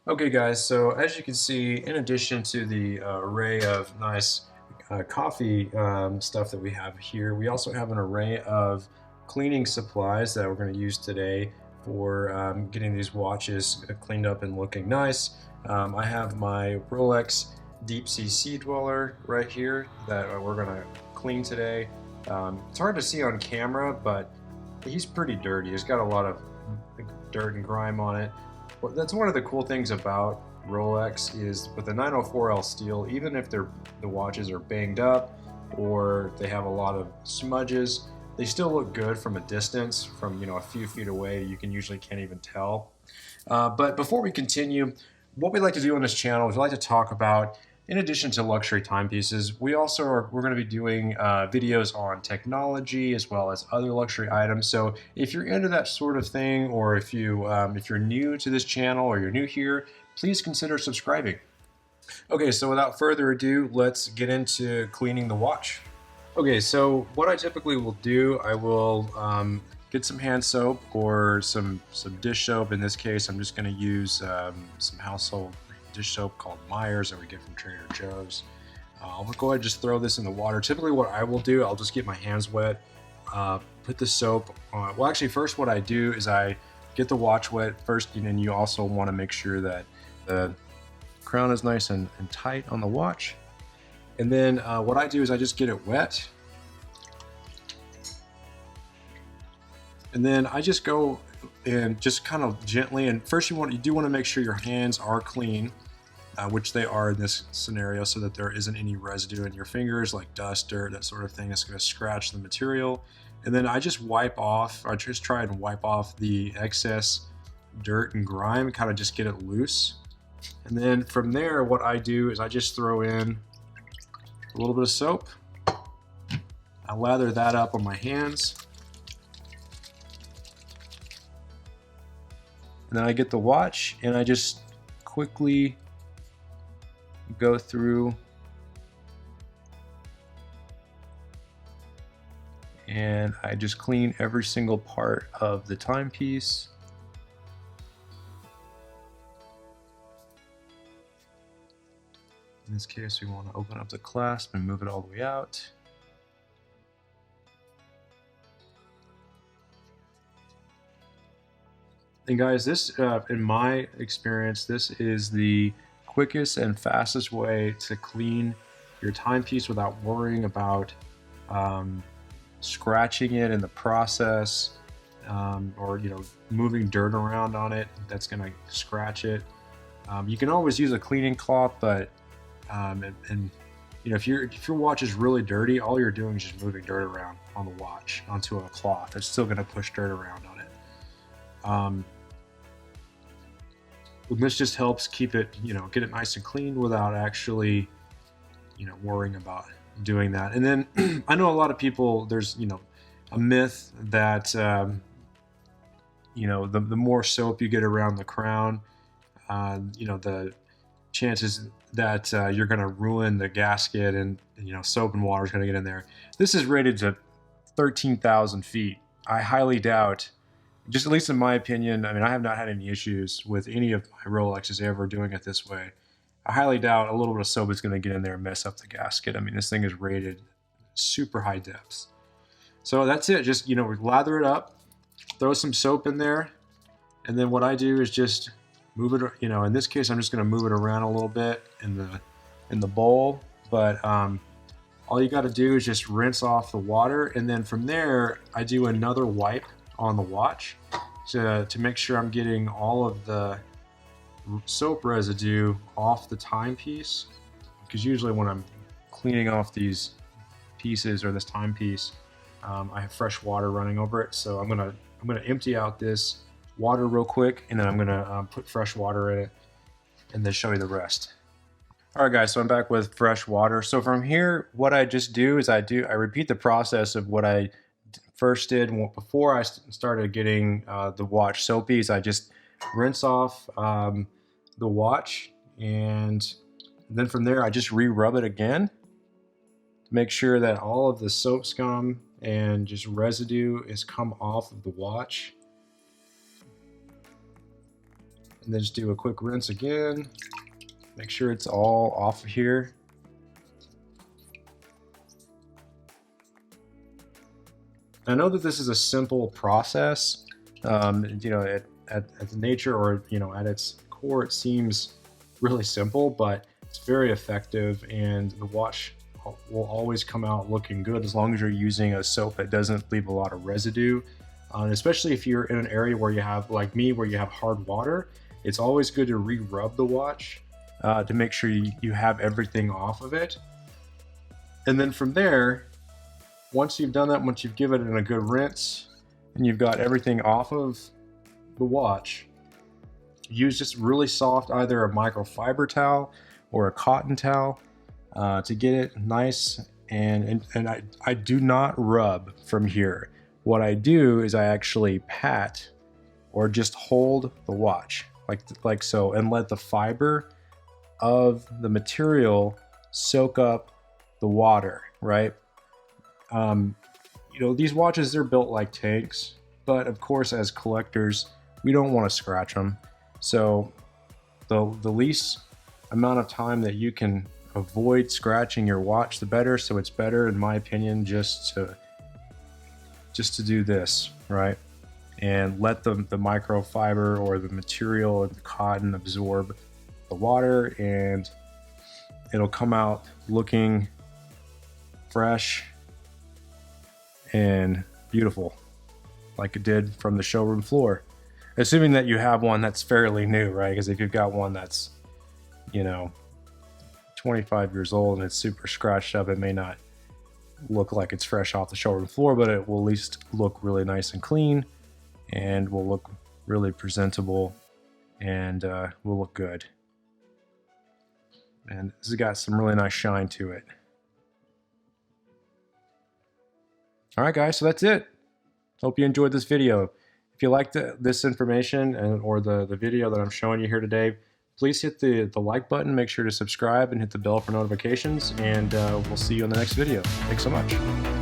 Okay guys, so as you can see, in addition to the array of nice coffee stuff that we have here, we also have an array of cleaning supplies that we're going to use today for getting these watches cleaned up and looking nice. I have my Rolex Deep Sea Dweller right here that we're going to clean today. It's hard to see on camera, but he's pretty dirty. He's got a lot of dirt and grime on it. Well, that's one of the cool things about Rolex is with the 904L steel, even if the watches are banged up or they have a lot of smudges, they still look good from a distance. From a few feet away, you can usually can't even tell. But before we continue, what we like to do on this channel is we like to talk about, in addition to luxury timepieces, we're going to be doing videos on technology as well as other luxury items. So if you're into that sort of thing, or if you're new to this channel or you're new here, please consider subscribing. Okay, so without further ado, let's get into cleaning the watch. Okay, so what I typically will do, I will get some hand soap or some dish soap. In this case, I'm just going to use some household dish soap called Myers that we get from Trader Joe's. I'll go ahead and just throw this in the water. Typically what I will do, I'll just get my hands wet, put the soap on. Well, actually first what I do is I get the watch wet first, and then you also want to make sure that the crown is nice and tight on the watch. And then what I do is I just get it wet. And then I just go and just kind of gently, and first you do want to make sure your hands are clean, which they are in this scenario, so that there isn't any residue in your fingers like dust, dirt, that sort of thing that's going to scratch the material. And then I just try and wipe off the excess dirt and grime, kind of just get it loose. And then from there, what I do is I just throw in a little bit of soap. I lather that up on my hands. And then I get the watch and I just quickly go through and I just clean every single part of the timepiece. In this case, we want to open up the clasp and move it all the way out. And guys, this, in my experience, this is the quickest and fastest way to clean your timepiece without worrying about scratching it in the process, or moving dirt around on it that's going to scratch it. You can always use a cleaning cloth, but if your watch is really dirty, all you're doing is just moving dirt around on the watch onto a cloth. It's still going to push dirt around on it. This just helps keep it, get it nice and clean without actually, worrying about doing that. And then I know a lot of people, there's, a myth that, the more soap you get around the crown, the chances that you're going to ruin the gasket, and, soap and water is going to get in there. This is rated to 13,000 feet. I highly doubt, just at least in my opinion, I have not had any issues with any of my Rolexes ever doing it this way. I highly doubt a little bit of soap is going to get in there and mess up the gasket. This thing is rated super high depths. So that's it. Just, lather it up, throw some soap in there, and then what I do is just move it, in this case, I'm just going to move it around a little bit in the bowl. But all you got to do is just rinse off the water, and then from there, I do another wipe on the watch to make sure I'm getting all of the soap residue off the timepiece, because usually when I'm cleaning off these pieces or this timepiece, I have fresh water running over it. So I'm gonna empty out this water real quick, and then I'm gonna put fresh water in it and then show you the rest. All right guys, so I'm back with fresh water. So from here, what I just do is I repeat the process of what I first did before I started getting the watch soapy. I just rinse off the watch, and then from there I just re-rub it again to make sure that all of the soap scum and just residue is come off of the watch. And then just do a quick rinse again. Make sure it's all off of here. I know that this is a simple process. You know, at the nature, or you know, at its core, it seems really simple, but it's very effective, and the watch will always come out looking good as long as you're using a soap that doesn't leave a lot of residue. Especially if you're in an area where you have, like me, where you have hard water, it's always good to re-rub the watch to make sure you have everything off of it. And then from there, once you've done that, once you've given it a good rinse and you've got everything off of the watch, use just really soft, either a microfiber towel or a cotton towel to get it nice. And I do not rub from here. What I do is I actually pat or just hold the watch like so, and let the fiber of the material soak up the water, right? You know, these watches, they're built like tanks, but of course, as collectors, we don't want to scratch them. So the least amount of time that you can avoid scratching your watch, the better. So it's better, in my opinion, just to do this, right? And let the microfiber or the material and the cotton absorb the water, and it'll come out looking fresh and beautiful, like it did from the showroom floor. Assuming that you have one that's fairly new, right? Because if you've got one that's, you know, 25 years old and it's super scratched up, it may not look like it's fresh off the showroom floor, but it will at least look really nice and clean, and will look really presentable, and will look good. And this has got some really nice shine to it. All right, guys, so that's it. Hope you enjoyed this video. If you liked this information or the video that I'm showing you here today, please hit the like button, make sure to subscribe, and hit the bell for notifications, and we'll see you in the next video. Thanks so much.